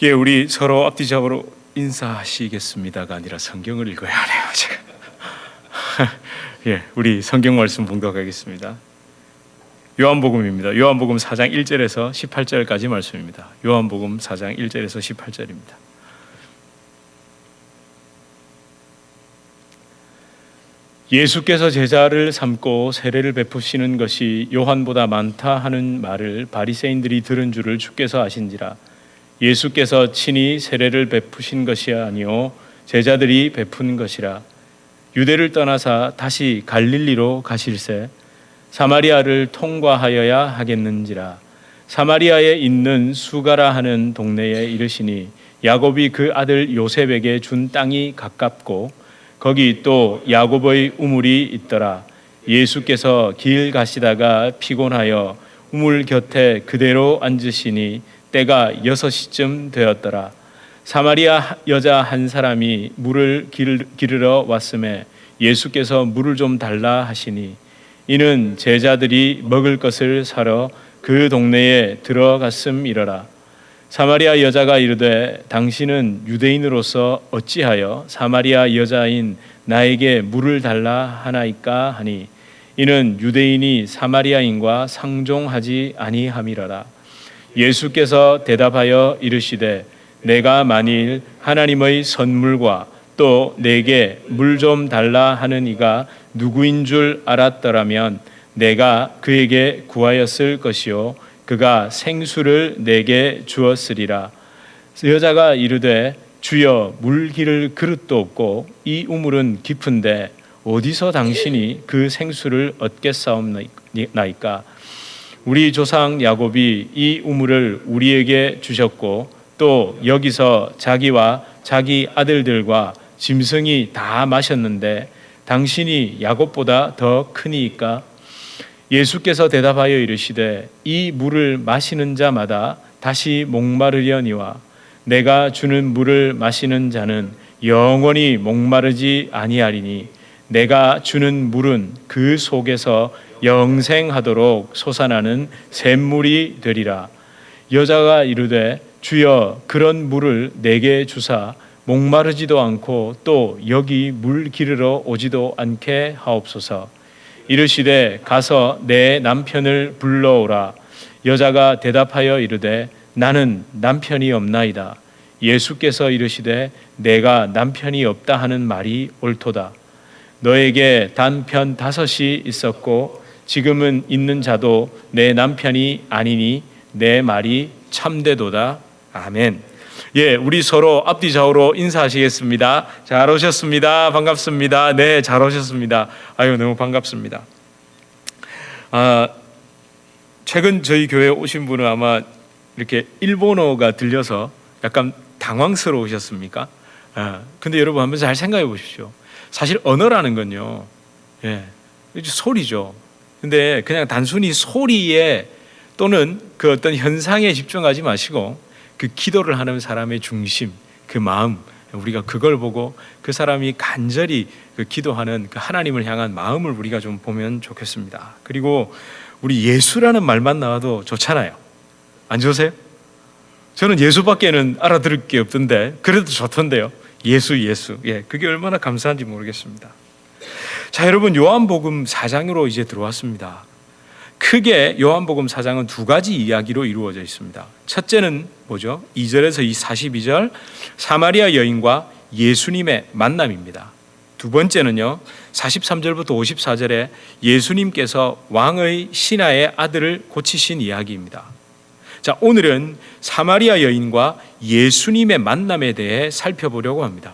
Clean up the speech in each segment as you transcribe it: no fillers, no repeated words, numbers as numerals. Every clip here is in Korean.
예, 우리 서로 앞뒤적으로 인사하시겠습니다가 아니라 성경을 읽어야 하네요, 제가. 예, 우리 성경 말씀 봉독하겠습니다. 요한복음입니다. 요한복음 4장 1절에서 18절까지 말씀입니다. 요한복음 4장 1절에서 18절입니다. 예수께서 제자를 삼고 세례를 베푸시는 것이 요한보다 많다 하는 말을 바리새인들이 들은 줄을 주께서 아신지라. 예수께서 친히 세례를 베푸신 것이 아니요 제자들이 베푼 것이라. 유대를 떠나사 다시 갈릴리로 가실새 사마리아를 통과하여야 하겠는지라. 사마리아에 있는 수가라 하는 동네에 이르시니 야곱이 그 아들 요셉에게 준 땅이 가깝고 거기 또 야곱의 우물이 있더라. 예수께서 길 가시다가 피곤하여 우물 곁에 그대로 앉으시니 때가 6시쯤 되었더라. 사마리아 여자 한 사람이 물을 기르러 왔음에 예수께서 물을 좀 달라 하시니 이는 제자들이 먹을 것을 사러 그 동네에 들어갔음이러라. 사마리아 여자가 이르되 당신은 유대인으로서 어찌하여 사마리아 여자인 나에게 물을 달라 하나이까 하니 이는 유대인이 사마리아인과 상종하지 아니함이러라. 예수께서 대답하여 이르시되 내가 만일 하나님의 선물과 또 내게 물 좀 달라 하는 이가 누구인 줄 알았더라면 내가 그에게 구하였을 것이요 그가 생수를 내게 주었으리라. 여자가 이르되 주여 물 기를 그릇도 없고 이 우물은 깊은데 어디서 당신이 그 생수를 얻겠사옵나이까. 우리 조상 야곱이 이 우물을 우리에게 주셨고 또 여기서 자기와 자기 아들들과 짐승이 다 마셨는데 당신이 야곱보다 더 크니이까. 예수께서 대답하여 이르시되 이 물을 마시는 자마다 다시 목마르려니와 내가 주는 물을 마시는 자는 영원히 목마르지 아니하리니 내가 주는 물은 그 속에서 영생하도록 솟아나는 샘물이 되리라. 여자가 이르되 주여 그런 물을 내게 주사 목마르지도 않고 또 여기 물 기르러 오지도 않게 하옵소서. 이르시되 가서 내 남편을 불러오라. 여자가 대답하여 이르되 나는 남편이 없나이다. 예수께서 이르시되 내가 남편이 없다 하는 말이 옳도다. 너에게 단편 5이 있었고 지금은 있는 자도 내 남편이 아니니 내 말이 참되도다. 아멘. 예, 우리 서로 앞뒤 좌우로 인사하시겠습니다. 잘 오셨습니다. 반갑습니다. 네, 잘 오셨습니다. 아유, 너무 반갑습니다. 최근 저희 교회에 오신 분은 아마 이렇게 일본어가 들려서 약간 당황스러우셨습니까? 근데 여러분 한번 잘 생각해 보십시오. 사실 언어라는 건요, 예, 소리죠. 근데 그냥 단순히 소리에 또는 그 어떤 현상에 집중하지 마시고 그 기도를 하는 사람의 중심, 그 마음, 우리가 그걸 보고 그 사람이 간절히 그 기도하는 그 하나님을 향한 마음을 우리가 좀 보면 좋겠습니다. 그리고 우리 예수라는 말만 나와도 좋잖아요. 안 좋으세요? 저는 예수밖에는 알아들을 게 없던데 그래도 좋던데요. 예수. 예, 그게 얼마나 감사한지 모르겠습니다. 자, 여러분 요한복음 4장으로 이제 들어왔습니다. 크게 요한복음 4장은 2가지 이야기로 이루어져 있습니다. 첫째는 뭐죠? 2절에서 이 42절 사마리아 여인과 예수님의 만남입니다. 두 번째는요 43절부터 54절에 예수님께서 왕의 신하의 아들을 고치신 이야기입니다. 자, 오늘은 사마리아 여인과 예수님의 만남에 대해 살펴보려고 합니다.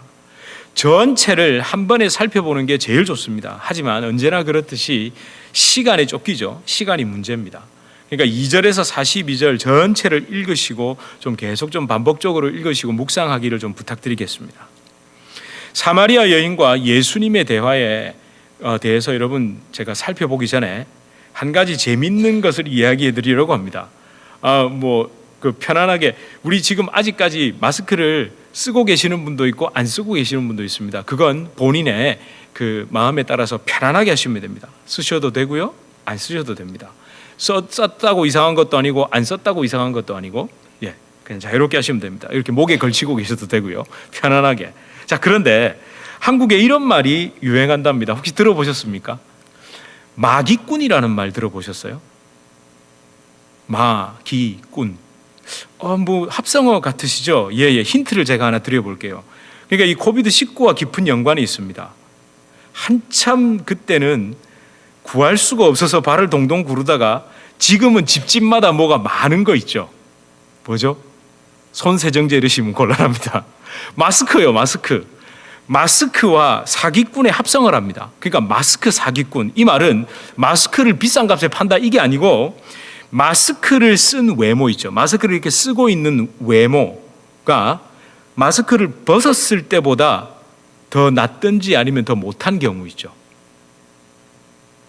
전체를 한 번에 살펴보는 게 제일 좋습니다. 하지만 언제나 그렇듯이 시간에 쫓기죠. 시간이 문제입니다. 그러니까 2절에서 42절 전체를 읽으시고 좀 계속 좀 반복적으로 읽으시고 묵상하기를 좀 부탁드리겠습니다. 사마리아 여인과 예수님의 대화에 대해서 여러분 제가 살펴보기 전에 한 가지 재밌는 것을 이야기해 드리려고 합니다. 그 편안하게 우리 지금 아직까지 마스크를 쓰고 계시는 분도 있고 안 쓰고 계시는 분도 있습니다. 그건 본인의 그 마음에 따라서 편안하게 하시면 됩니다. 쓰셔도 되고요, 안 쓰셔도 됩니다. 썼다고 이상한 것도 아니고 안 썼다고 이상한 것도 아니고, 예, 그냥 자유롭게 하시면 됩니다. 이렇게 목에 걸치고 계셔도 되고요. 편안하게. 자, 그런데 한국에 이런 말이 유행한답니다. 혹시 들어보셨습니까? 마기꾼이라는 말 들어보셨어요? 마기꾼. 뭐 합성어 같으시죠? 예, 힌트를 제가 하나 드려볼게요. 그러니까 이 코비드19와 깊은 연관이 있습니다. 한참 그때는 구할 수가 없어서 발을 동동 구르다가 지금은 집집마다 뭐가 많은 거 있죠. 뭐죠? 손세정제 이러시면 곤란합니다. 마스크요, 마스크. 마스크와 사기꾼의 합성을 합니다. 그러니까 마스크 사기꾼. 이 말은 마스크를 비싼 값에 판다 이게 아니고 마스크를 쓴 외모 있죠. 마스크를 이렇게 쓰고 있는 외모가 마스크를 벗었을 때보다 더 낫든지 아니면 더 못한 경우 있죠.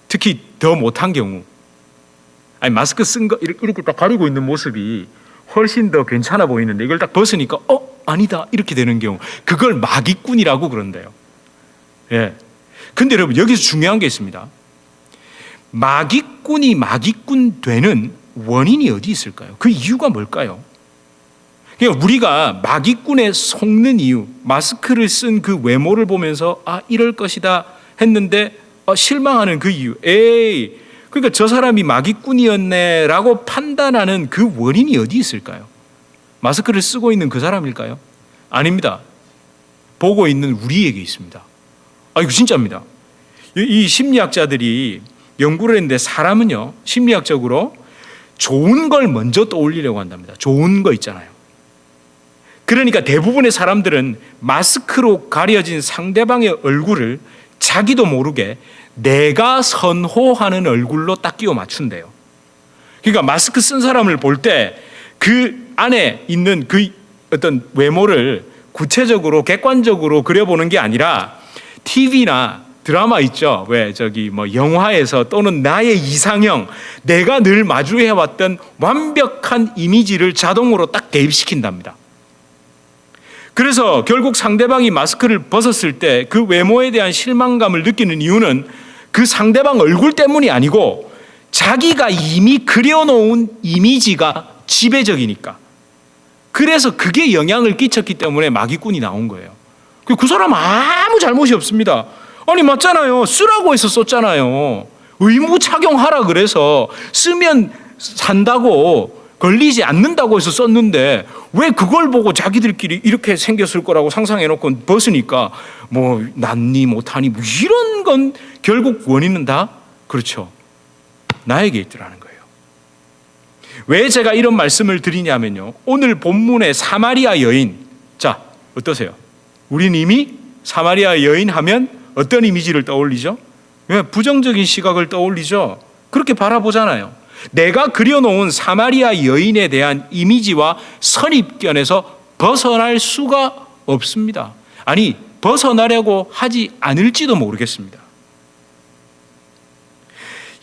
특히 더 못한 경우. 아니 마스크 쓴 거 이렇게 딱 가리고 있는 모습이 훨씬 더 괜찮아 보이는데 이걸 딱 벗으니까 아니다 이렇게 되는 경우, 그걸 마기꾼이라고 그런대요. 예. 근데 여러분 여기서 중요한 게 있습니다. 마기꾼이 마기꾼 되는 원인이 어디 있을까요? 그 이유가 뭘까요? 그러니까 우리가 마기꾼에 속는 이유, 마스크를 쓴 그 외모를 보면서 이럴 것이다 했는데 실망하는 그 이유. 그러니까 저 사람이 마기꾼이었네라고 판단하는 그 원인이 어디 있을까요? 마스크를 쓰고 있는 그 사람일까요? 아닙니다. 보고 있는 우리에게 있습니다. 이거 진짜입니다. 이 심리학자들이 연구를 했는데 사람은요, 심리학적으로 좋은 걸 먼저 떠올리려고 한답니다. 좋은 거 있잖아요. 그러니까 대부분의 사람들은 마스크로 가려진 상대방의 얼굴을 자기도 모르게 내가 선호하는 얼굴로 딱 끼워 맞춘대요. 그러니까 마스크 쓴 사람을 볼 때 그 안에 있는 그 어떤 외모를 구체적으로 객관적으로 그려보는 게 아니라 TV나 드라마 있죠. 왜 영화에서 또는 나의 이상형, 내가 늘 마주해왔던 완벽한 이미지를 자동으로 딱 대입시킨답니다. 그래서 결국 상대방이 마스크를 벗었을 때 그 외모에 대한 실망감을 느끼는 이유는 그 상대방 얼굴 때문이 아니고 자기가 이미 그려놓은 이미지가 지배적이니까. 그래서 그게 영향을 끼쳤기 때문에 마기꾼이 나온 거예요. 그 사람 아무 잘못이 없습니다. 아니 맞잖아요. 쓰라고 해서 썼잖아요. 의무 착용하라 그래서 쓰면 산다고 걸리지 않는다고 해서 썼는데 왜 그걸 보고 자기들끼리 이렇게 생겼을 거라고 상상해놓고 벗으니까 뭐 낫니 못하니 뭐 이런 건 결국 원인은 다 그렇죠. 나에게 있더라는 거예요. 왜 제가 이런 말씀을 드리냐면요. 오늘 본문의 사마리아 여인. 자, 어떠세요? 우린 이미 사마리아 여인 하면 어떤 이미지를 떠올리죠? 왜? 부정적인 시각을 떠올리죠. 그렇게 바라보잖아요. 내가 그려놓은 사마리아 여인에 대한 이미지와 선입견에서 벗어날 수가 없습니다. 아니, 벗어나려고 하지 않을지도 모르겠습니다.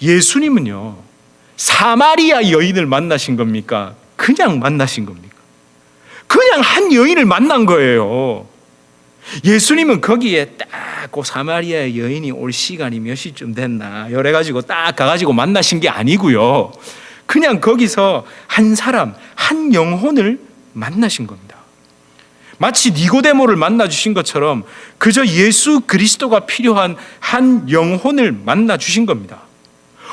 예수님은요, 사마리아 여인을 만나신 겁니까? 그냥 만나신 겁니까? 그냥 한 여인을 만난 거예요. 예수님은 거기에 딱 그 사마리아 여인이 올 시간이 몇 시쯤 됐나 이래가지고 딱 가가지고 만나신 게 아니고요. 그냥 거기서 한 사람, 한 영혼을 만나신 겁니다. 마치 니고데모를 만나주신 것처럼 그저 예수 그리스도가 필요한 한 영혼을 만나주신 겁니다.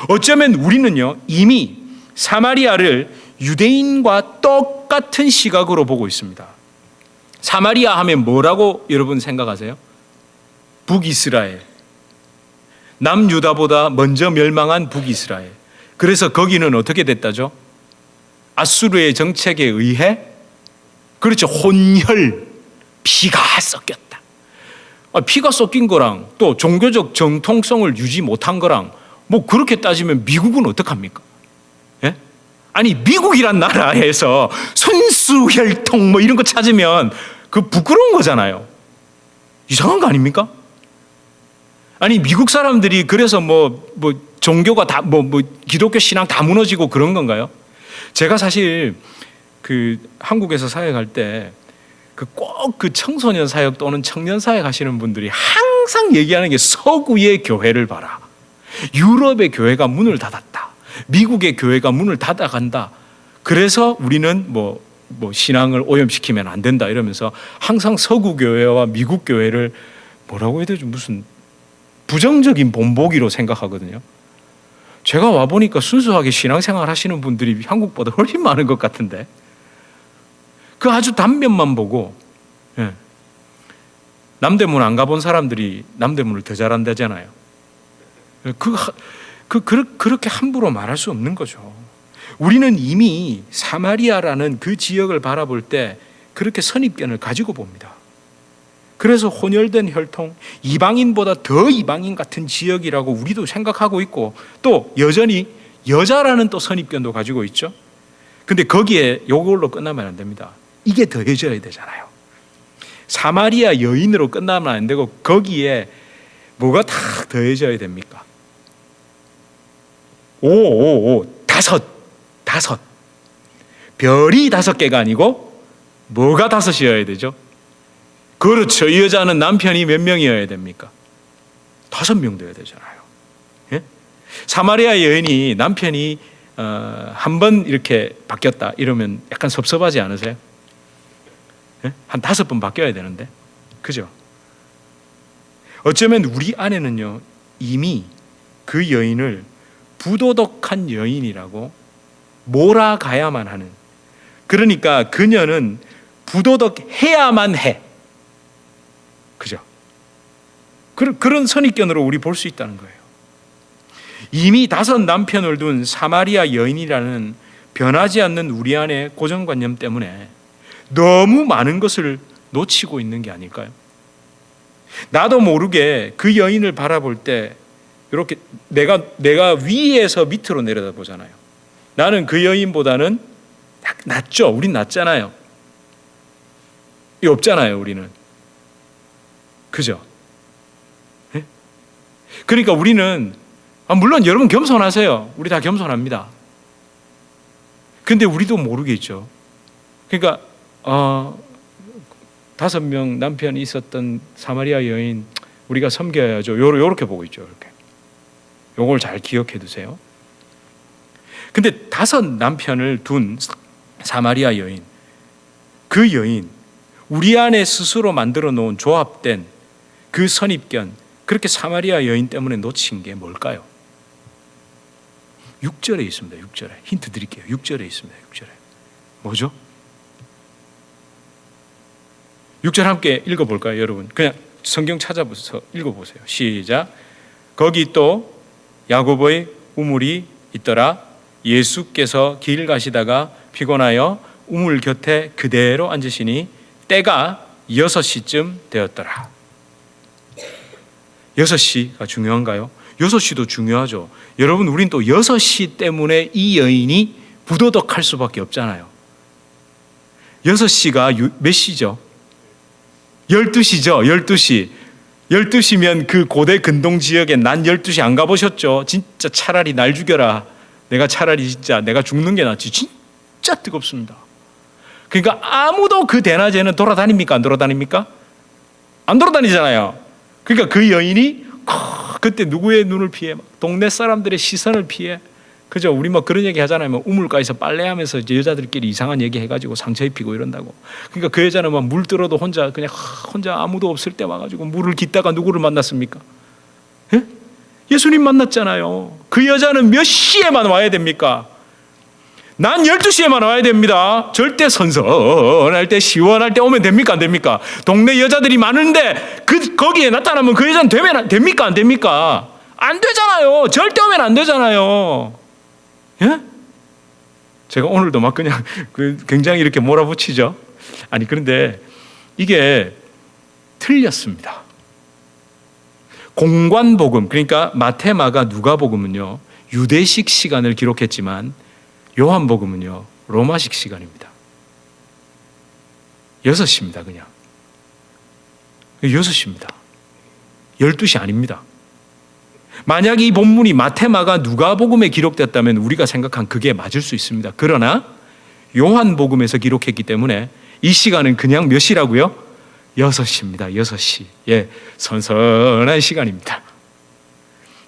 어쩌면 우리는요, 이미 사마리아를 유대인과 똑같은 시각으로 보고 있습니다. 사마리아 하면 뭐라고 여러분 생각하세요? 북이스라엘. 남유다보다 먼저 멸망한 북이스라엘. 그래서 거기는 어떻게 됐다죠? 아수르의 정책에 의해 그렇죠. 혼혈, 피가 섞였다. 피가 섞인 거랑 또 종교적 정통성을 유지 못한 거랑 뭐 그렇게 따지면 미국은 어떡합니까? 예? 아니 미국이란 나라에서 순수혈통 뭐 이런 거 찾으면 그 부끄러운 거잖아요. 이상한 거 아닙니까? 아니 미국 사람들이 그래서 뭐 종교가 다 뭐 기독교 신앙 다 무너지고 그런 건가요? 제가 사실 그 한국에서 사역할 때 꼭 그 청소년 사역 또는 청년 사역 하시는 분들이 항상 얘기하는 게 서구의 교회를 봐라. 유럽의 교회가 문을 닫았다. 미국의 교회가 문을 닫아간다. 그래서 우리는 뭐 뭐 신앙을 오염시키면 안 된다 이러면서 항상 서구 교회와 미국 교회를 뭐라고 해야 되죠? 무슨 부정적인 본보기로 생각하거든요. 제가 와 보니까 순수하게 신앙생활 하시는 분들이 한국보다 훨씬 많은 것 같은데 그 아주 단면만 보고 남대문 안 가본 사람들이 남대문을 더 잘한다잖아요. 그렇게 함부로 말할 수 없는 거죠. 우리는 이미 사마리아라는 그 지역을 바라볼 때 그렇게 선입견을 가지고 봅니다. 그래서 혼혈된 혈통, 이방인보다 더 이방인 같은 지역이라고 우리도 생각하고 있고 또 여전히 여자라는 또 선입견도 가지고 있죠. 근데 거기에 이걸로 끝나면 안 됩니다. 이게 더해져야 되잖아요. 사마리아 여인으로 끝나면 안 되고 거기에 뭐가 다 더해져야 됩니까? 다섯. 별이 5개가 아니고 뭐가 5이어야 되죠? 그렇죠. 이 여자는 남편이 몇 명이어야 됩니까? 5명 되어야 되잖아요. 예? 사마리아 여인이 남편이 한 번 이렇게 바뀌었다 이러면 약간 섭섭하지 않으세요? 예? 한 5번 바뀌어야 되는데, 그죠? 어쩌면 우리 안에는요 이미 그 여인을 부도덕한 여인이라고 몰아가야만 하는, 그러니까 그녀는 부도덕해야만 해, 그죠? 그런 선입견으로 우리 볼 수 있다는 거예요. 이미 5 남편을 둔 사마리아 여인이라는 변하지 않는 우리 안의 고정관념 때문에 너무 많은 것을 놓치고 있는 게 아닐까요? 나도 모르게 그 여인을 바라볼 때 이렇게 내가 위에서 밑으로 내려다보잖아요. 나는 그 여인보다는 낫죠. 우린 낫잖아요. 이 없잖아요, 우리는. 그죠? 네? 그러니까 우리는 물론 여러분 겸손하세요. 우리 다 겸손합니다. 근데 우리도 모르겠죠. 그러니까 5명 남편이 있었던 사마리아 여인 우리가 섬겨야죠. 요렇게 보고 있죠. 이렇게. 요걸 잘 기억해 두세요. 근데 5 남편을 둔 사마리아 여인, 그 여인, 우리 안에 스스로 만들어 놓은 조합된 그 선입견, 그렇게 사마리아 여인 때문에 놓친 게 뭘까요? 6절에 있습니다. 6절에. 힌트 드릴게요. 6절에 있습니다. 6절에. 뭐죠? 6절 함께 읽어볼까요, 여러분? 그냥 성경 찾아서 읽어보세요. 시작. 거기 또 야고보의 우물이 있더라. 예수께서 길 가시다가 피곤하여 우물 곁에 그대로 앉으시니 때가 6시쯤 되었더라. 6시가 중요한가요? 6시도 중요하죠. 여러분, 우린 또 6시 때문에 이 여인이 부도덕할 수밖에 없잖아요. 6시가 몇 시죠? 12시죠. 12시. 12시면 그 고대 근동 지역에 난 12시 안 가보셨죠? 진짜 차라리 날 죽여라. 내가 차라리 진짜 내가 죽는 게 낫지. 진짜 뜨겁습니다. 그러니까 아무도 그 대낮에는 돌아다닙니까? 안 돌아다닙니까? 안 돌아다니잖아요. 그러니까 그 여인이 그때 누구의 눈을 피해? 동네 사람들의 시선을 피해. 그죠? 우리 뭐 그런 얘기 하잖아요. 뭐 우물가에서 빨래하면서 이제 여자들끼리 이상한 얘기 해가지고 상처 입히고 이런다고. 그러니까 그 여자는 막 물 들어도 혼자 아무도 없을 때 와가지고 물을 깃다가 누구를 만났습니까? 예? 예수님 만났잖아요. 그 여자는 몇 시에만 와야 됩니까? 난 12시에만 와야 됩니다. 절대 선선할 때 시원할 때 오면 됩니까? 안 됩니까? 동네 여자들이 많은데 거기에 나타나면 그 여자는 됩니까? 안 됩니까? 안 되잖아요. 절대 오면 안 되잖아요. 예? 제가 오늘도 막 그냥 굉장히 이렇게 몰아붙이죠. 아니 그런데 이게 틀렸습니다. 공관복음, 그러니까 마태, 마가, 누가복음은요 유대식 시간을 기록했지만 요한복음은요 로마식 시간입니다. 6시입니다. 그냥 6시입니다. 12시 아닙니다. 만약 이 본문이 마태, 마가, 누가복음에 기록됐다면 우리가 생각한 그게 맞을 수 있습니다. 그러나 요한복음에서 기록했기 때문에 이 시간은 그냥 몇 시라고요? 6시입니다. 6시. 예, 선선한 시간입니다.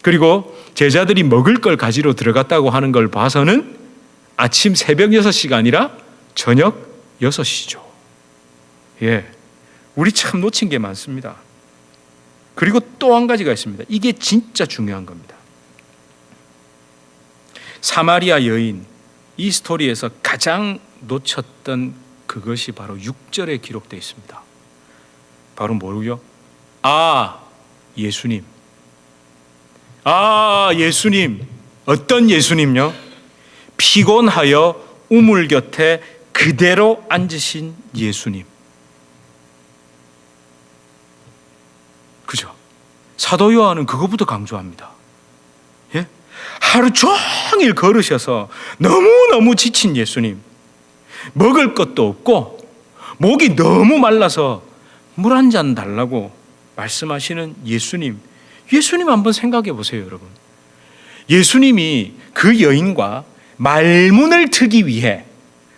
그리고 제자들이 먹을 걸 가지러 들어갔다고 하는 걸 봐서는 아침 새벽 6시가 아니라 저녁 6이죠. 예, 우리 참 놓친 게 많습니다. 그리고 또 한 가지가 있습니다. 이게 진짜 중요한 겁니다. 사마리아 여인, 이 스토리에서 가장 놓쳤던 그것이 바로 6절에 기록되어 있습니다. 바로 뭐고요? 예수님. 예수님. 어떤 예수님요? 피곤하여 우물 곁에 그대로 앉으신 예수님. 그죠? 사도 요한은 그거부터 강조합니다. 예? 하루 종일 걸으셔서 너무너무 지친 예수님. 먹을 것도 없고 목이 너무 말라서 물 한 잔 달라고 말씀하시는 예수님. 예수님 한번 생각해 보세요, 여러분. 예수님이 그 여인과 말문을 트기 위해,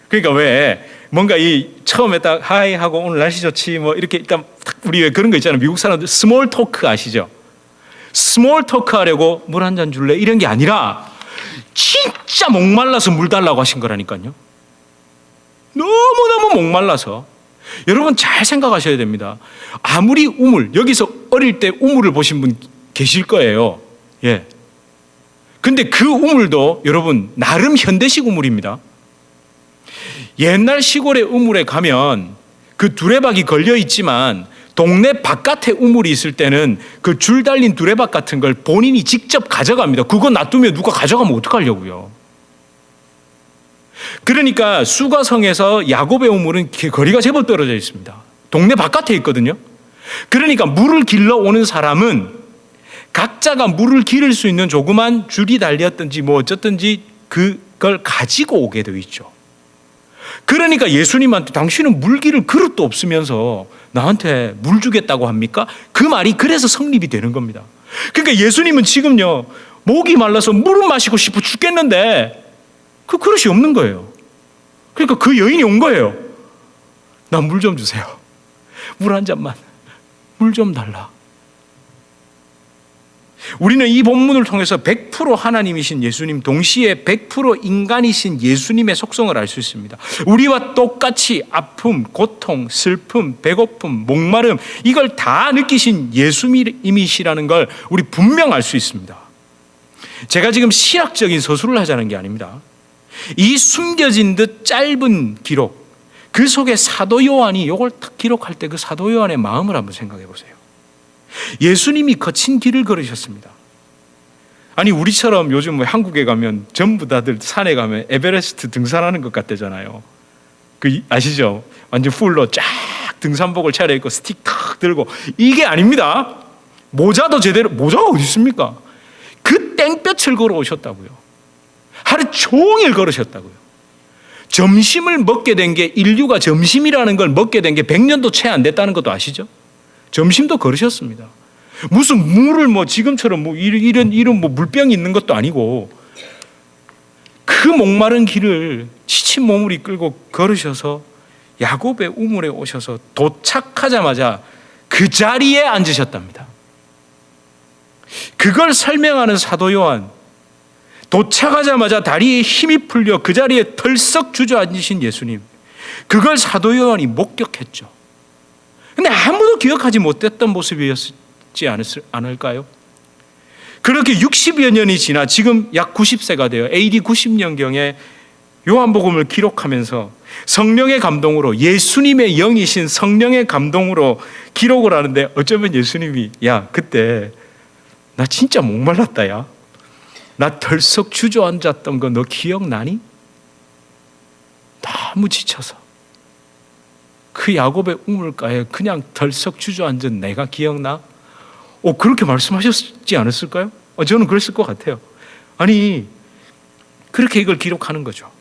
그러니까 왜 뭔가 이 처음에 딱 하이 하고 오늘 날씨 좋지 뭐 이렇게 일단 우리 왜 그런 거 있잖아요. 미국 사람들 스몰 토크 아시죠? 스몰 토크 하려고 물 한 잔 줄래? 이런 게 아니라 진짜 목말라서 물 달라고 하신 거라니까요. 너무너무 목말라서. 여러분 잘 생각하셔야 됩니다. 아무리 우물, 여기서 어릴 때 우물을 보신 분 계실 거예요. 예. 근데 그 우물도 여러분 나름 현대식 우물입니다. 옛날 시골의 우물에 가면 그 두레박이 걸려 있지만 동네 바깥에 우물이 있을 때는 그 줄 달린 두레박 같은 걸 본인이 직접 가져갑니다. 그거 놔두면 누가 가져가면 어떡하려고요. 그러니까 수가성에서 야곱의 우물은 거리가 제법 떨어져 있습니다. 동네 바깥에 있거든요. 그러니까 물을 길러 오는 사람은 각자가 물을 기를 수 있는 조그만 줄이 달렸든지 뭐 어쨌든지 그걸 가지고 오게 되어 있죠. 그러니까 예수님한테 당신은 물 기를 그릇도 없으면서 나한테 물 주겠다고 합니까? 그 말이 그래서 성립이 되는 겁니다. 그러니까 예수님은 지금요, 목이 말라서 물은 마시고 싶어 죽겠는데 그 그릇이 없는 거예요. 그러니까 그 여인이 온 거예요. 나 물 좀 주세요. 물 한 잔만. 물 좀 달라. 우리는 이 본문을 통해서 100% 하나님이신 예수님, 동시에 100% 인간이신 예수님의 속성을 알 수 있습니다. 우리와 똑같이 아픔, 고통, 슬픔, 배고픔, 목마름, 이걸 다 느끼신 예수님이시라는 걸 우리 분명 알 수 있습니다. 제가 지금 신학적인 서술을 하자는 게 아닙니다. 이 숨겨진 듯 짧은 기록, 그 속에 사도 요한이 이걸 딱 기록할 때 그 사도 요한의 마음을 한번 생각해 보세요. 예수님이 거친 길을 걸으셨습니다. 아니 우리처럼 요즘 뭐 한국에 가면 전부 다들 산에 가면 에베레스트 등산하는 것 같대잖아요. 그 아시죠? 완전 풀로 쫙 등산복을 차려입고 스틱 탁 들고. 이게 아닙니다. 모자도 제대로, 모자가 어디 있습니까? 그 땡볕을 걸어오셨다고요. 하루 종일 걸으셨다고요. 점심을 먹게 된 게, 인류가 점심이라는 걸 먹게 된 게 100년도 채 안 됐다는 것도 아시죠? 점심도 걸으셨습니다. 무슨 물을 뭐 지금처럼 뭐 이런 뭐 물병이 있는 것도 아니고 그 목마른 길을 지친 몸을 이끌고 걸으셔서 야곱의 우물에 오셔서 도착하자마자 그 자리에 앉으셨답니다. 그걸 설명하는 사도 요한, 도착하자마자 다리에 힘이 풀려 그 자리에 덜썩 주저앉으신 예수님, 그걸 사도 요한이 목격했죠. 근데 아무도 기억하지 못했던 모습이었지 않을까요? 그렇게 60여 년이 지나 지금 약 90세가 되어 AD 90년경에 요한복음을 기록하면서 성령의 감동으로, 예수님의 영이신 성령의 감동으로 기록을 하는데, 어쩌면 예수님이 야 그때 나 진짜 목말랐다, 야 나 덜썩 주저앉았던 거 너 기억나니? 너무 지쳐서 그 야곱의 우물가에 그냥 덜썩 주저앉은 내가 기억나? 그렇게 말씀하셨지 않았을까요? 저는 그랬을 것 같아요. 아니 그렇게 이걸 기록하는 거죠.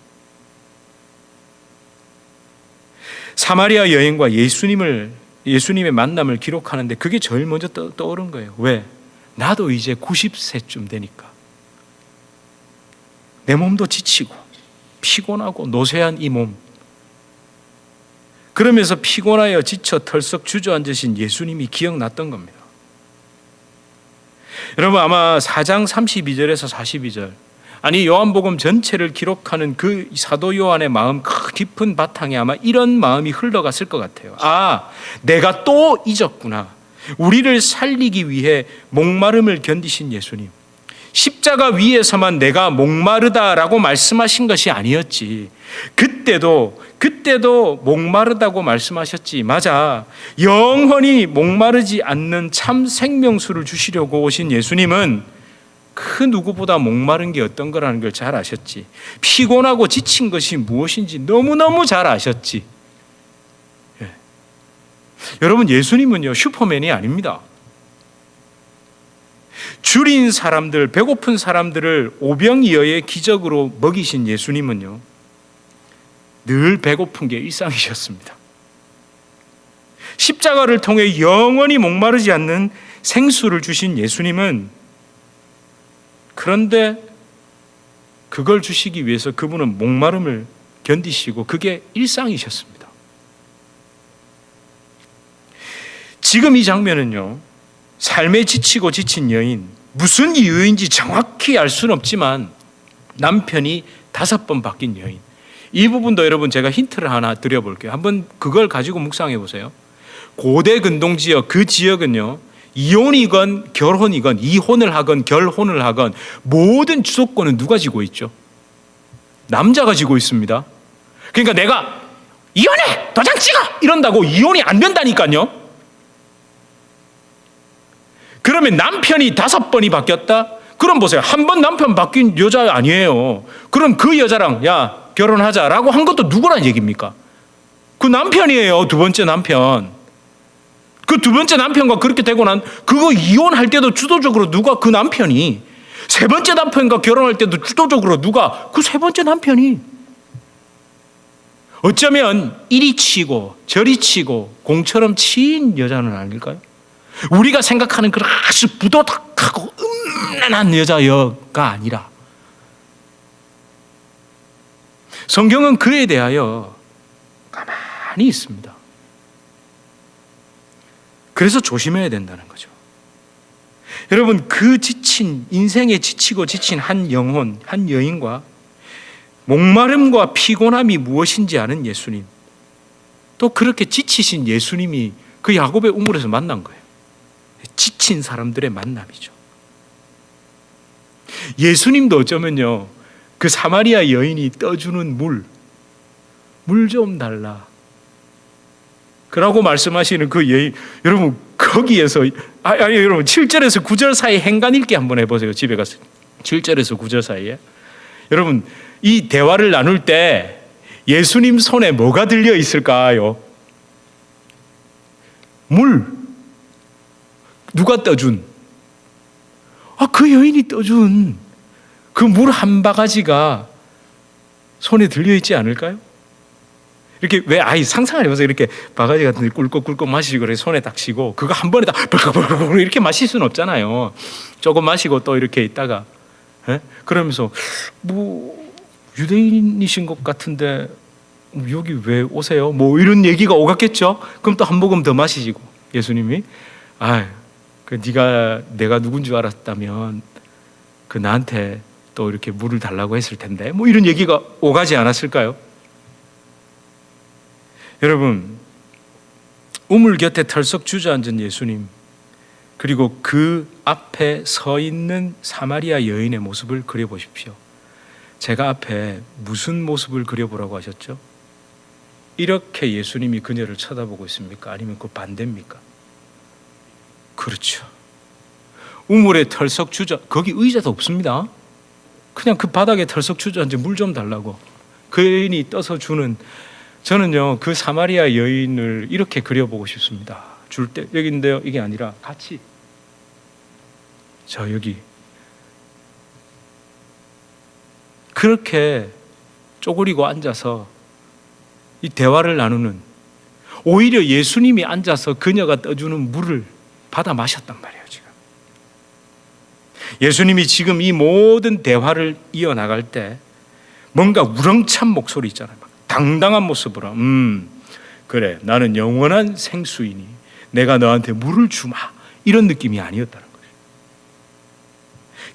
사마리아 여인과 예수님의 만남을 기록하는데 그게 제일 먼저 떠오른 거예요. 왜? 나도 이제 90세쯤 되니까 내 몸도 지치고 피곤하고 노쇠한 이 몸, 그러면서 피곤하여 지쳐 털썩 주저앉으신 예수님이 기억났던 겁니다. 여러분 아마 4장 32절에서 42절, 아니 요한복음 전체를 기록하는 그 사도 요한의 마음 깊은 바탕에 아마 이런 마음이 흘러갔을 것 같아요. 아, 내가 또 잊었구나. 우리를 살리기 위해 목마름을 견디신 예수님, 십자가 위에서만 내가 목마르다라고 말씀하신 것이 아니었지. 그때도 목마르다고 말씀하셨지. 맞아. 영원히 목마르지 않는 참 생명수를 주시려고 오신 예수님은 그 누구보다 목마른 게 어떤 거라는 걸 잘 아셨지. 피곤하고 지친 것이 무엇인지 너무너무 잘 아셨지. 예. 여러분, 예수님은요 슈퍼맨이 아닙니다. 줄인 사람들, 배고픈 사람들을 오병이어의 기적으로 먹이신 예수님은요 늘 배고픈 게 일상이셨습니다. 십자가를 통해 영원히 목마르지 않는 생수를 주신 예수님은, 그런데 그걸 주시기 위해서 그분은 목마름을 견디시고 그게 일상이셨습니다. 지금 이 장면은요 삶에 지치고 지친 여인, 무슨 이유인지 정확히 알 수는 없지만 남편이 5번 바뀐 여인, 이 부분도 여러분 제가 힌트를 하나 드려볼게요. 한번 그걸 가지고 묵상해 보세요. 고대 근동지역, 그 지역은요 이혼이건 결혼이건, 이혼을 하건 결혼을 하건 모든 주도권은 누가 지고 있죠? 남자가 지고 있습니다. 그러니까 내가 이혼해! 도장 찍어! 이런다고 이혼이 안 된다니까요. 그러면 남편이 5번이 바뀌었다? 그럼 보세요. 한 번 남편 바뀐 여자 아니에요. 그럼 그 여자랑 야 결혼하자라고 한 것도 누구란 얘기입니까? 그 남편이에요. 2번째 남편. 그 2번째 남편과 그렇게 되고 난 그거 이혼할 때도 주도적으로 누가? 그 남편이. 3번째 남편과 결혼할 때도 주도적으로 누가? 그 3번째 남편이. 어쩌면 이리 치고 저리 치고 공처럼 치인 여자는 아닐까요? 우리가 생각하는 그런 아주 부도덕하고 음란한 여자가 아니라, 성경은 그에 대하여 가만히 있습니다. 그래서 조심해야 된다는 거죠. 여러분, 그 지친, 인생에 지치고 지친 한 영혼, 한 여인과 목마름과 피곤함이 무엇인지 아는 예수님, 또 그렇게 지치신 예수님이 그 야곱의 우물에서 만난 거예요. 지친 사람들의 만남이죠. 예수님도 어쩌면요 그 사마리아 여인이 떠주는 물 좀 달라 그러고 말씀하시는 그 여인, 여러분 거기에서 아니 여러분 7절에서 9절 사이 행간 읽기 한번 해보세요. 집에 가서 7절에서 9절 사이에 여러분 이 대화를 나눌 때 예수님 손에 뭐가 들려 있을까요? 물. 누가 떠준? 그 여인이 떠준 그 물 한 바가지가 손에 들려있지 않을까요? 이렇게 왜 상상을 해보세요. 이렇게 바가지 같은 데 꿀꺽꿀꺽 마시고 그래 손에 딱 쥐고 그거 한 번에 다 벌컥벌컥 이렇게 마실 수는 없잖아요. 조금 마시고 또 이렇게 있다가 그러면서 뭐 유대인이신 것 같은데 여기 왜 오세요? 뭐 이런 얘기가 오갔겠죠. 그럼 또 한 모금 더 마시시고 예수님이 네가 내가 누군 줄 알았다면 그 나한테 또 이렇게 물을 달라고 했을 텐데 뭐 이런 얘기가 오가지 않았을까요? 여러분, 우물 곁에 털썩 주저앉은 예수님, 그리고 그 앞에 서 있는 사마리아 여인의 모습을 그려보십시오. 제가 앞에 무슨 모습을 그려보라고 하셨죠? 이렇게 예수님이 그녀를 쳐다보고 있습니까? 아니면 그 반대입니까? 그렇죠. 우물에 털썩 거기 의자도 없습니다. 그냥 그 바닥에 털썩 주저앉아 물 좀 달라고 그 여인이 떠서 주는, 저는요 그 사마리아 여인을 이렇게 그려보고 싶습니다. 줄 때 여기인데요, 이게 아니라 같이 저 여기 그렇게 쪼그리고 앉아서 이 대화를 나누는, 오히려 예수님이 앉아서 그녀가 떠주는 물을 받아 마셨단 말이에요. 지금 예수님이 지금 이 모든 대화를 이어나갈 때 뭔가 우렁찬 목소리 있잖아요. 당당한 모습으로 그래 나는 영원한 생수이니 내가 너한테 물을 주마, 이런 느낌이 아니었다는 거예요.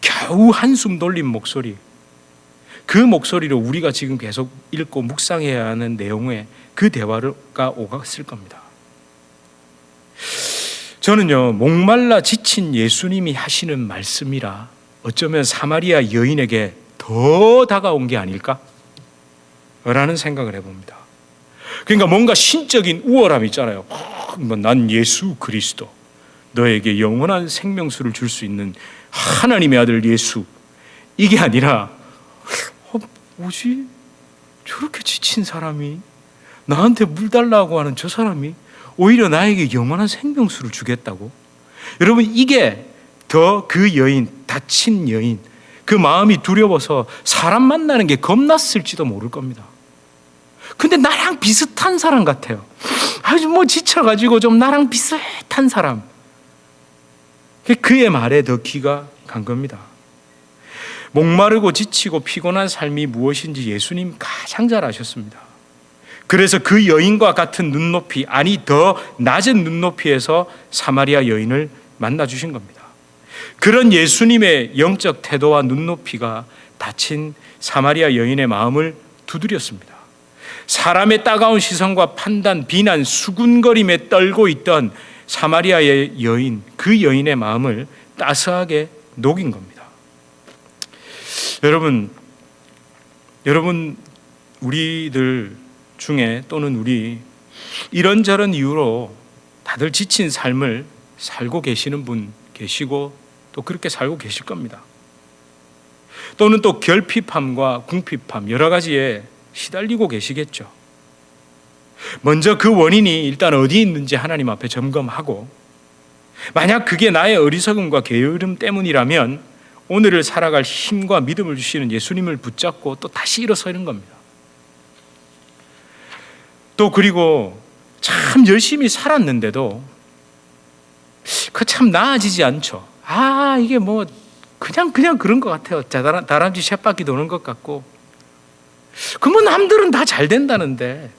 겨우 한숨 돌린 목소리, 그 목소리로 우리가 지금 계속 읽고 묵상해야 하는 내용의 그 대화가 오갔을 겁니다. 저는요, 목말라 지친 예수님이 하시는 말씀이라 어쩌면 사마리아 여인에게 더 다가온 게 아닐까? 라는 생각을 해봅니다. 그러니까 뭔가 신적인 우월함이 있잖아요. 난 예수 그리스도, 너에게 영원한 생명수를 줄 수 있는 하나님의 아들 예수. 이게 아니라 뭐지? 저렇게 지친 사람이, 나한테 물 달라고 하는 저 사람이 오히려 나에게 영원한 생명수를 주겠다고? 여러분, 이게 더 그 여인, 다친 여인, 그 마음이 두려워서 사람 만나는 게 겁났을지도 모를 겁니다. 근데 나랑 비슷한 사람 같아요. 아주 뭐 지쳐가지고 좀 나랑 비슷한 사람. 그의 말에 더 귀가 간 겁니다. 목마르고 지치고 피곤한 삶이 무엇인지 예수님 가장 잘 아셨습니다. 그래서 그 여인과 같은 눈높이, 아니 더 낮은 눈높이에서 사마리아 여인을 만나주신 겁니다. 그런 예수님의 영적 태도와 눈높이가 다친 사마리아 여인의 마음을 두드렸습니다. 사람의 따가운 시선과 판단, 비난, 수군거림에 떨고 있던 사마리아의 여인, 그 여인의 마음을 따스하게 녹인 겁니다. 여러분 우리들 중에 또는 우리 이런저런 이유로 다들 지친 삶을 살고 계시는 분 계시고 또 그렇게 살고 계실 겁니다. 또는 또 결핍함과 궁핍함 여러 가지에 시달리고 계시겠죠. 먼저 그 원인이 일단 어디 있는지 하나님 앞에 점검하고, 만약 그게 나의 어리석음과 게으름 때문이라면 오늘을 살아갈 힘과 믿음을 주시는 예수님을 붙잡고 또 다시 일어서는 겁니다. 또 그리고 참 열심히 살았는데도 그 참 나아지지 않죠. 이게 뭐 그냥 그런 것 같아요. 다람쥐 쳇바퀴 도는 것 같고, 뭐 남들은 다 잘 된다는데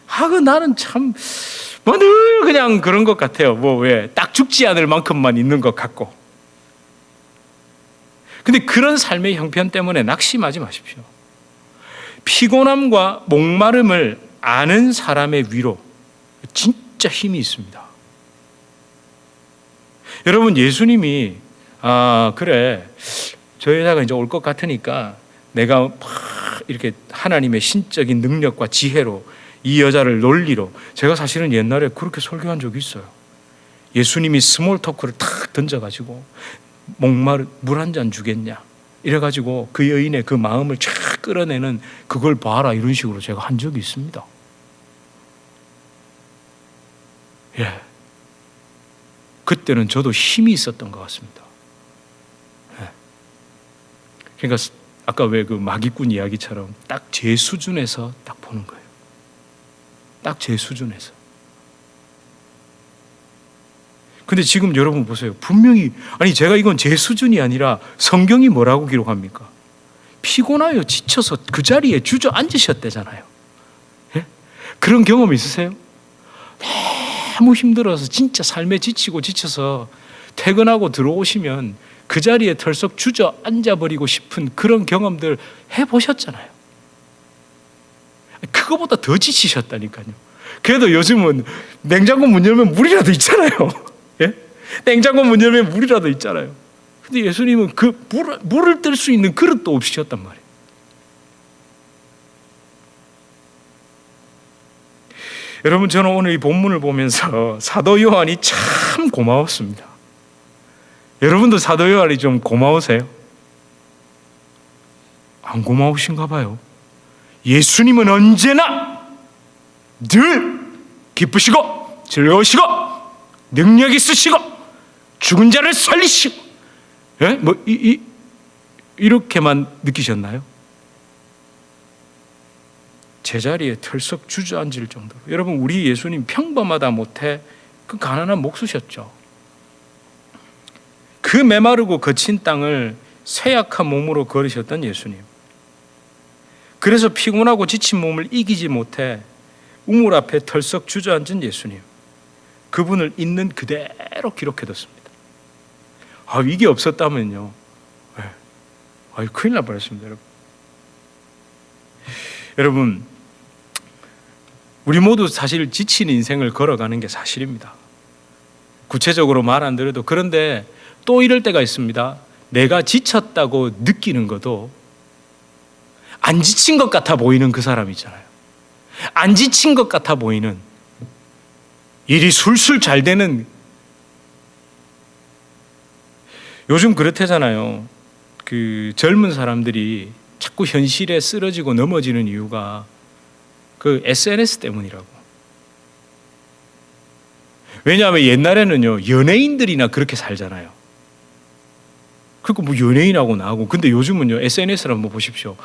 그 나는 참 뭐 늘 그냥 그런 것 같아요. 뭐 왜 딱 죽지 않을 만큼만 있는 것 같고. 근데 그런 삶의 형편 때문에 낙심하지 마십시오. 피곤함과 목마름을 아는 사람의 위로 진짜 힘이 있습니다. 여러분, 예수님이 그래, 저 여자가 이제 올 것 같으니까 내가 막 이렇게 하나님의 신적인 능력과 지혜로 이 여자를 논리로, 제가 사실은 옛날에 그렇게 설교한 적이 있어요. 예수님이 스몰 토크를 탁 던져가지고 물 한 잔 주겠냐 이래가지고 그 여인의 그 마음을 쫙 끌어내는, 그걸 봐라, 이런 식으로 제가 한 적이 있습니다. 예, 그때는 저도 힘이 있었던 것 같습니다. 예. 그러니까 아까 왜 그 마기꾼 이야기처럼 딱 제 수준에서 딱 보는 거예요. 딱 제 수준에서. 근데 지금 여러분 보세요. 분명히, 제가 이건 제 수준이 아니라 성경이 뭐라고 기록합니까? 피곤하여 지쳐서 그 자리에 주저앉으셨대잖아요. 예? 그런 경험 있으세요? 너무 힘들어서 진짜 삶에 지쳐서 퇴근하고 들어오시면 그 자리에 털썩 주저앉아버리고 싶은 그런 경험들 해보셨잖아요. 그거보다 더 지치셨다니까요. 그래도 요즘은 냉장고 문 열면 물이라도 있잖아요. 예? 냉장고 문 열면 물이라도 있잖아요. 근데 예수님은 그 물을 뜰 수 있는 그릇도 없으셨단 말이에요. 여러분, 저는 오늘 이 본문을 보면서 사도 요한이 참 고마웠습니다. 여러분도 사도 요한이 좀 고마우세요? 안 고마우신가 봐요. 예수님은 언제나 늘 기쁘시고 즐거우시고 능력 있으시고 죽은 자를 살리시고, 예? 이렇게만 느끼셨나요? 제자리에 털썩 주저앉을 정도로. 여러분, 우리 예수님 평범하다 못해 그 가난한 목수셨죠. 그 메마르고 거친 땅을 쇠약한 몸으로 걸으셨던 예수님. 그래서 피곤하고 지친 몸을 이기지 못해 우물 앞에 털썩 주저앉은 예수님. 그분을 있는 그대로 기록해뒀습니다. 이게 없었다면요, 큰일 날 뻔했습니다, 여러분. 여러분, 우리 모두 사실 지친 인생을 걸어가는 게 사실입니다. 구체적으로 말 안 드려도. 그런데 또 이럴 때가 있습니다. 내가 지쳤다고 느끼는 것도 안 지친 것 같아 보이는 그 사람 있잖아요. 안 지친 것 같아 보이는, 일이 술술 잘 되는. 요즘 그렇대잖아요. 그 젊은 사람들이 자꾸 현실에 쓰러지고 넘어지는 이유가 그 SNS 때문이라고. 왜냐하면 옛날에는요, 연예인들이나 그렇게 살잖아요. 그리고 뭐 연예인하고 나하고. 근데 요즘은요, SNS를 한번 보십시오.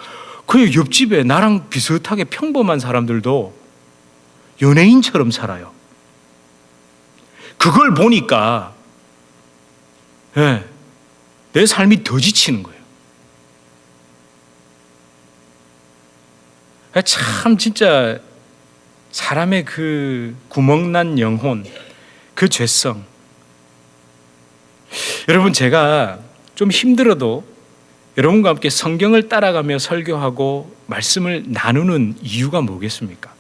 그냥 옆집에 나랑 비슷하게 평범한 사람들도 연예인처럼 살아요. 그걸 보니까 내 삶이 더 지치는 거예요. 참 진짜 사람의 그 구멍난 영혼, 그 죄성. 여러분, 제가 좀 힘들어도 여러분과 함께 성경을 따라가며 설교하고 말씀을 나누는 이유가 뭐겠습니까?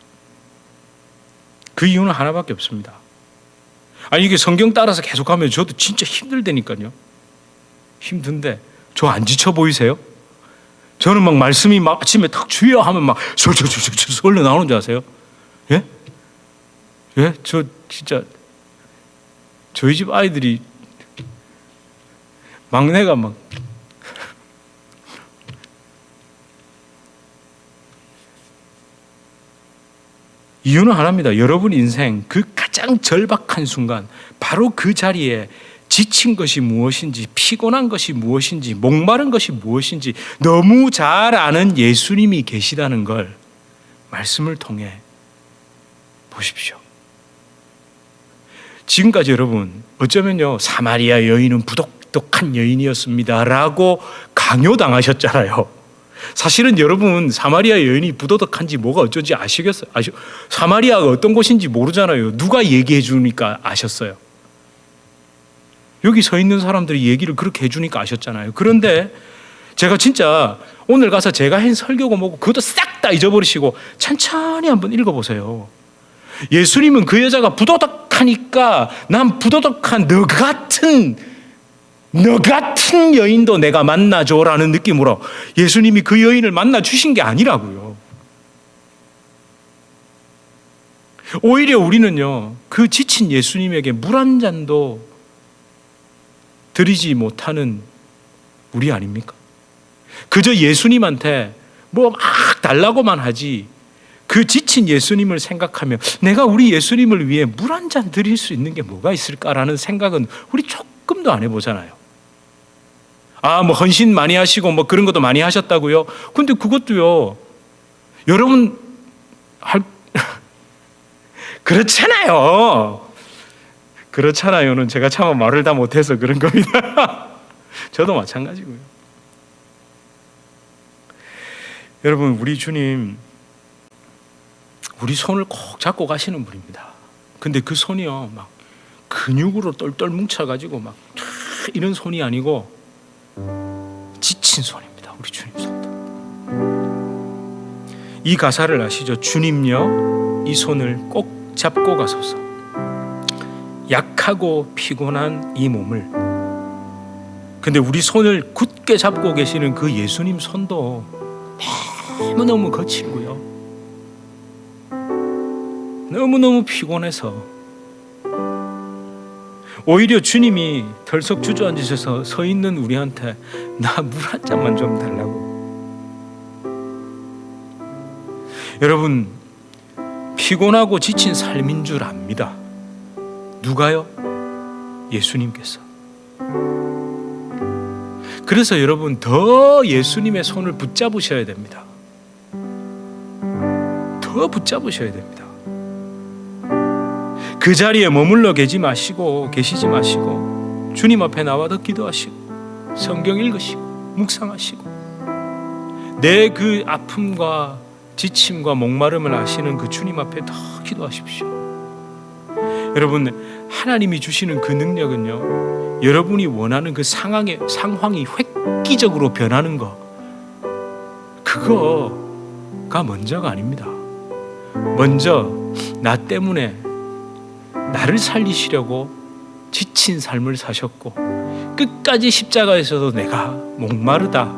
그 이유는 하나밖에 없습니다. 아니, 이게 성경 따라서 계속하면 저도 진짜 힘들다니까요. 힘든데 저 안 지쳐 보이세요? 저는 막 말씀이 막 아침에 탁 주여 하면 막 솔솔솔솔 흘러 나오는 줄 아세요? 예? 예? 저 진짜 저희 집 아이들이 막내가 막 이유는 하나입니다. 여러분 인생 그 가장 절박한 순간, 바로 그 자리에 지친 것이 무엇인지, 피곤한 것이 무엇인지, 목마른 것이 무엇인지 너무 잘 아는 예수님이 계시다는 걸 말씀을 통해 보십시오. 지금까지 여러분, 어쩌면요, 사마리아 여인은 부도덕한 여인이었습니다 라고 강요당하셨잖아요. 사실은 여러분, 사마리아 여인이 부도덕한지 뭐가 어쩐지 아시겠어요? 사마리아가 어떤 곳인지 모르잖아요. 누가 얘기해 주니까 아셨어요. 여기 서 있는 사람들이 얘기를 그렇게 해주니까 아셨잖아요. 그런데 제가 진짜 오늘 가서 제가 한 설교고 뭐고 그것도 싹 다 잊어버리시고 천천히 한번 읽어보세요. 예수님은 그 여자가 부도덕하니까 난 부도덕한 너 같은 여인도 내가 만나줘라는 느낌으로 예수님이 그 여인을 만나주신 게 아니라고요. 오히려 우리는요, 그 지친 예수님에게 물 한 잔도 드리지 못하는 우리 아닙니까? 그저 예수님한테 뭐 막 달라고만 하지, 그 지친 예수님을 생각하며 내가 우리 예수님을 위해 물 한 잔 드릴 수 있는 게 뭐가 있을까라는 생각은 우리 조금도 안 해보잖아요. 뭐 헌신 많이 하시고 뭐 그런 것도 많이 하셨다고요? 근데 그것도요, 여러분 그렇잖아요는 제가 차마 말을 다 못해서 그런 겁니다. 저도 마찬가지고요. 여러분, 우리 주님, 우리 손을 꼭 잡고 가시는 분입니다. 근데 그 손이요, 막 근육으로 똘똘 뭉쳐가지고 막 이런 손이 아니고 지친 손입니다. 우리 주님 손도. 이 가사를 아시죠? 주님요, 이 손을 꼭 잡고 가소서. 약하고 피곤한 이 몸을. 근데 우리 손을 굳게 잡고 계시는 그 예수님 손도 너무너무 거칠고요, 너무너무 피곤해서 오히려 주님이 덜썩 주저앉으셔서 서 있는 우리한테 나 물 한 잔만 좀 달라고. 여러분, 피곤하고 지친 삶인 줄 압니다. 누가요? 예수님께서. 그래서 여러분, 더 예수님의 손을 붙잡으셔야 됩니다. 더 붙잡으셔야 됩니다. 그 자리에 머물러 계시지 마시고 주님 앞에 나와서 기도하시고 성경 읽으시고 묵상하시고 내 그 아픔과 지침과 목마름을 아시는 그 주님 앞에 더 기도하십시오. 여러분, 하나님이 주시는 그 능력은요, 여러분이 원하는 그 상황이 획기적으로 변하는 거, 그거 먼저가 아닙니다. 먼저 나 때문에 나를 살리시려고 지친 삶을 사셨고 끝까지 십자가에서도 내가 목마르다.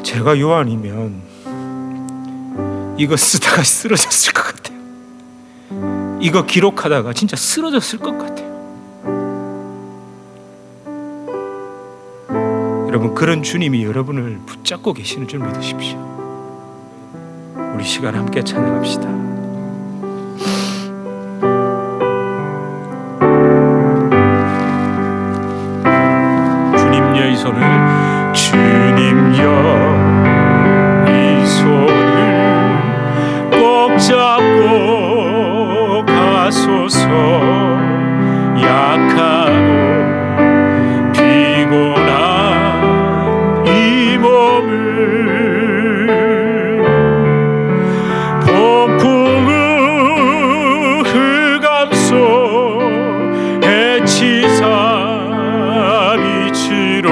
제가 요한이면 이거 쓰다가 쓰러졌을 것 같아요. 이거 기록하다가 진짜 쓰러졌을 것 같아요. 여러분, 그런 주님이 여러분을 붙잡고 계시는 줄 믿으십시오. 우리 시간 함께 찬양합시다. 주님여 이 손을, 주님여 이 손을 꼭 잡고 가소서. 약하고 피곤한 이 몸을 폭풍우 흑암속 해치사 빛으로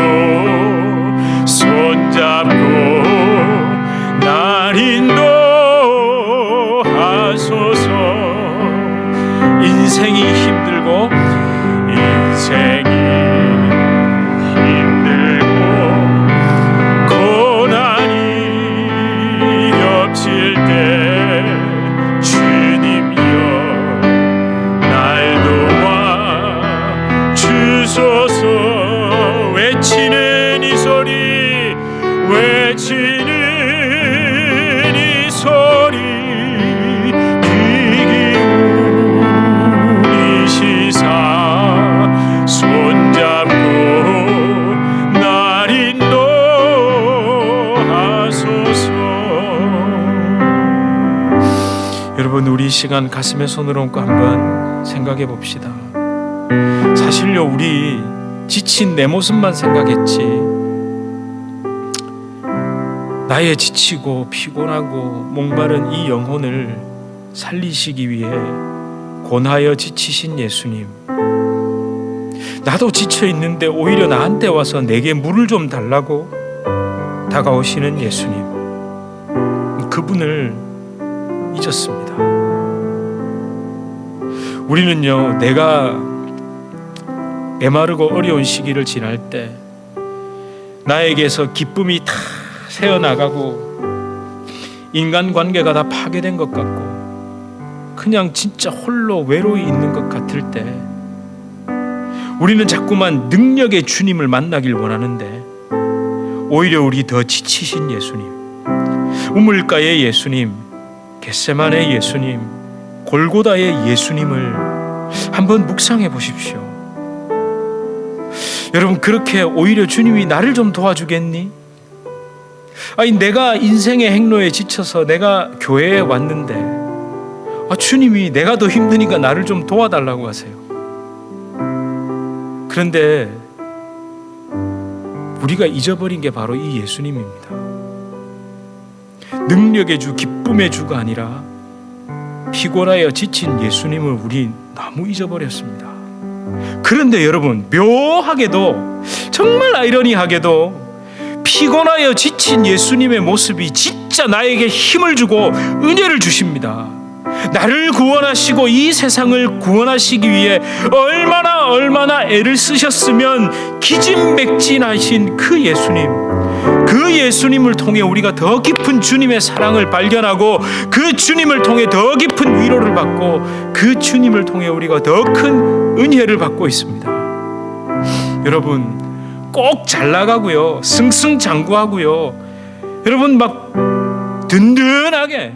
손잡고 날 인도하소서. 인생이 힘들고 고난이 겹칠 때 주님이여 날 도와 주소서. 외치는 이 소리, 외치는 이 소리, 귀 기울이시사 손잡고 날 인도하소서. 여러분, 우리 시간 가슴에 손을 얹고 한번 생각해 봅시다. 사실요, 우리 지친 내 모습만 생각했지 나의 지치고 피곤하고 목마른 이 영혼을 살리시기 위해 고나여 지치신 예수님, 나도 지쳐 있는데 오히려 나한테 와서 내게 물을 좀 달라고 다가오시는 예수님, 그분을 잊었습니다. 우리는요, 내가 메마르고 어려운 시기를 지날 때 나에게서 기쁨이 다 새어나가고 인간관계가 다 파괴된 것 같고 그냥 진짜 홀로 외로이 있는 것 같을 때 우리는 자꾸만 능력의 주님을 만나길 원하는데 오히려 우리 더 지치신 예수님, 우물가의 예수님, 겟세마네 예수님, 골고다의 예수님을 한번 묵상해 보십시오. 여러분, 그렇게 오히려 주님이 나를 좀 도와주겠니? 아니, 내가 인생의 행로에 지쳐서 내가 교회에 왔는데 주님이 내가 더 힘드니까 나를 좀 도와달라고 하세요. 그런데 우리가 잊어버린 게 바로 이 예수님입니다. 능력의 주, 기쁨의 주가 아니라 피곤하여 지친 예수님을 우리 너무 잊어버렸습니다. 그런데 여러분, 묘하게도, 정말 아이러니하게도 피곤하여 지친 예수님의 모습이 진짜 나에게 힘을 주고 은혜를 주십니다. 나를 구원하시고 이 세상을 구원하시기 위해 얼마나 애를 쓰셨으면 기진맥진하신 그 예수님, 그 예수님을 통해 우리가 더 깊은 주님의 사랑을 발견하고 그 주님을 통해 더 깊은 위로를 받고 그 주님을 통해 우리가 더 큰 은혜를 받고 있습니다. 여러분, 꼭 잘 나가고요, 승승장구하고요, 여러분 막 든든하게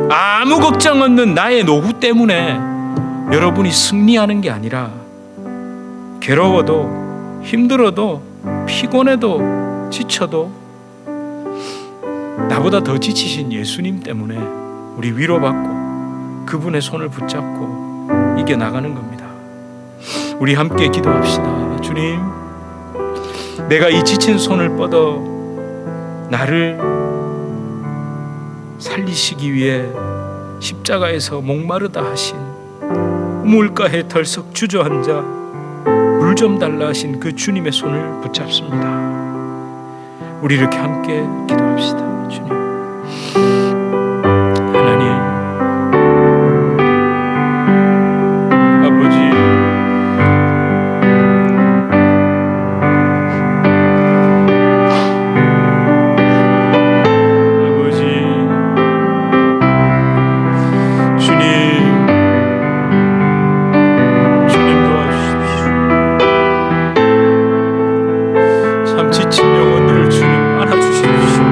아무 걱정 없는 나의 노후 때문에 여러분이 승리하는 게 아니라 괴로워도 힘들어도 피곤해도 지쳐도 나보다 더 지치신 예수님 때문에 우리 위로받고 그분의 손을 붙잡고 이겨나가는 겁니다. 우리 함께 기도합시다. 주님, 내가 이 지친 손을 뻗어 나를 살리시기 위해 십자가에서 목마르다 하신, 우물가에 덜썩 주저앉아 물 좀 달라 하신 그 주님의 손을 붙잡습니다. 우리 이렇게 함께 기도합시다. 주님, 하나님 아버지, 지친 영혼들을 주님 안아주십시오.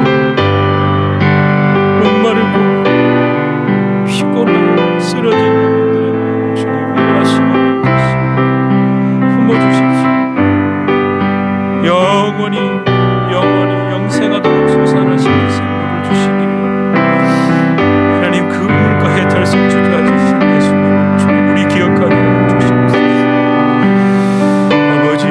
목마르고 피곤하고 쓰러진 영혼들의 마음을 주님 위로하시고 품어주십시오. 영원히 영생하도록 솟아나시는 생명을 주시기를 하나님, 그 우물가에 덜썩 주저앉으신 예수님을 주님 우리 기억하게 해주시옵소서. 아버지,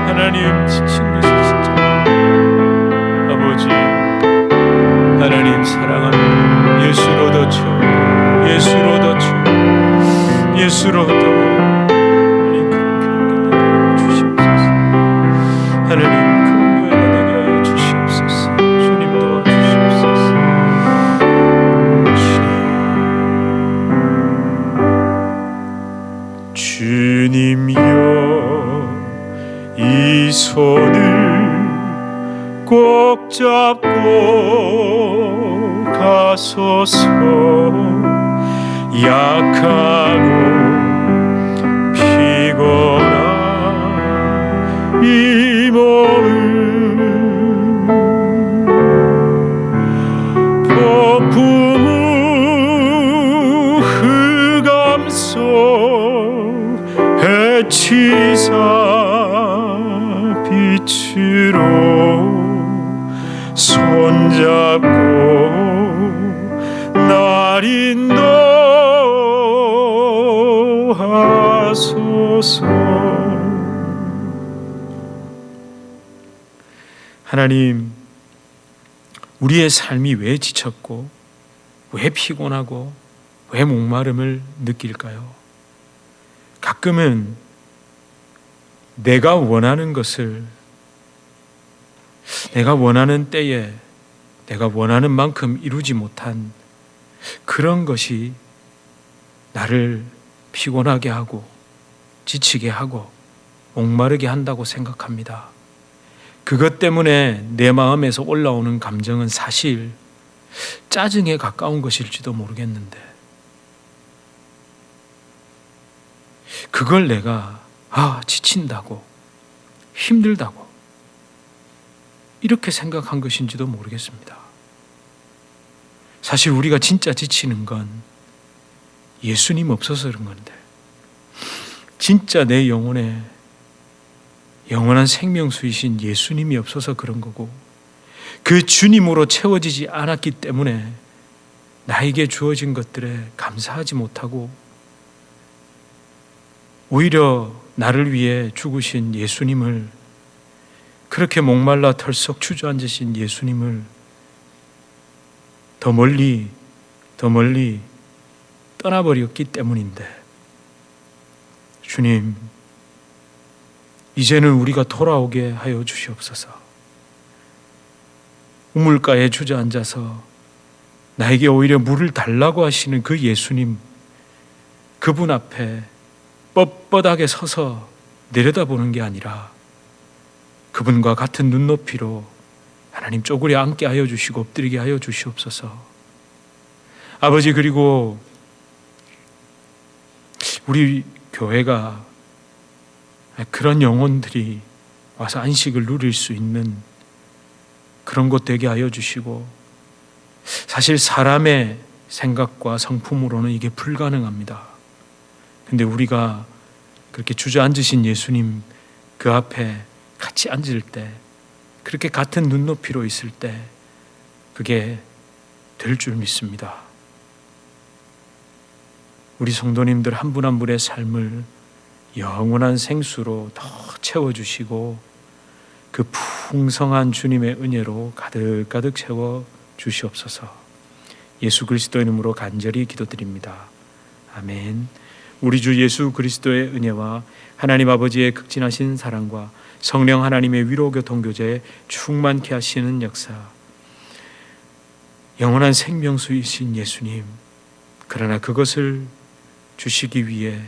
하나님 지친 것을 진짜 아버지, 하나님 사랑합니다. 예수로 더 채우고 예수로 더 채우고 예수로 더 하나님 그런 교회가 주시옵소서. 하나님 그런 교회가 되게 하여 주시옵소서. 주님 도와주시옵소서. 주님이여, 이 손을 꼭 잡고 가소서. 약하고 피곤한 이 몸을 폭풍 흑암속 해치사 빛으로 손잡고 날 인도하소서. 하나님, 우리의 삶이 왜 지쳤고 왜 피곤하고 왜 목마름을 느낄까요? 가끔은 내가 원하는 것을 내가 원하는 때에 내가 원하는 만큼 이루지 못한 그런 것이 나를 피곤하게 하고 지치게 하고 목마르게 한다고 생각합니다. 그것 때문에 내 마음에서 올라오는 감정은 사실 짜증에 가까운 것일지도 모르겠는데, 그걸 내가 지친다고 힘들다고 이렇게 생각한 것인지도 모르겠습니다. 사실 우리가 진짜 지치는 건 예수님 없어서 그런 건데, 진짜 내 영혼에 영원한 생명수이신 예수님이 없어서 그런 거고, 그 주님으로 채워지지 않았기 때문에 나에게 주어진 것들에 감사하지 못하고 오히려 나를 위해 죽으신 예수님을, 그렇게 목말라 털썩 주저앉으신 예수님을 더 멀리 떠나버렸기 때문인데, 주님, 이제는 우리가 돌아오게 하여 주시옵소서. 우물가에 주저앉아서 나에게 오히려 물을 달라고 하시는 그 예수님, 그분 앞에 뻣뻣하게 서서 내려다보는 게 아니라 그분과 같은 눈높이로 하나님 쪼그려 앉게 하여 주시고 엎드리게 하여 주시옵소서. 아버지, 그리고 우리 교회가 그런 영혼들이 와서 안식을 누릴 수 있는 그런 곳 되게 하여 주시고, 사실 사람의 생각과 성품으로는 이게 불가능합니다. 근데 우리가 그렇게 주저앉으신 예수님 그 앞에 같이 앉을 때, 그렇게 같은 눈높이로 있을 때 그게 될 줄 믿습니다. 우리 성도님들 한 분 한 분의 삶을 영원한 생수로 더 채워주시고 그 풍성한 주님의 은혜로 가득가득 채워 주시옵소서. 예수 그리스도 이름으로 간절히 기도드립니다. 아멘. 우리 주 예수 그리스도의 은혜와 하나님 아버지의 극진하신 사랑과 성령 하나님의 위로 교통 교제에 충만케 하시는 역사, 영원한 생명수이신 예수님, 그러나 그것을 주시기 위해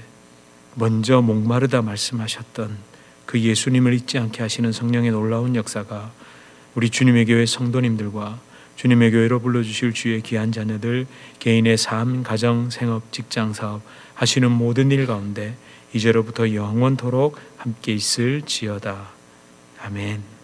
먼저 목마르다 말씀하셨던 그 예수님을 잊지 않게 하시는 성령의 놀라운 역사가 우리 주님의 교회 성도님들과 주님의 교회로 불러주실 주의 귀한 자녀들 개인의 삶, 가정, 생업, 직장, 사업 하시는 모든 일 가운데 이제로부터 영원토록 함께 있을지어다. 아멘.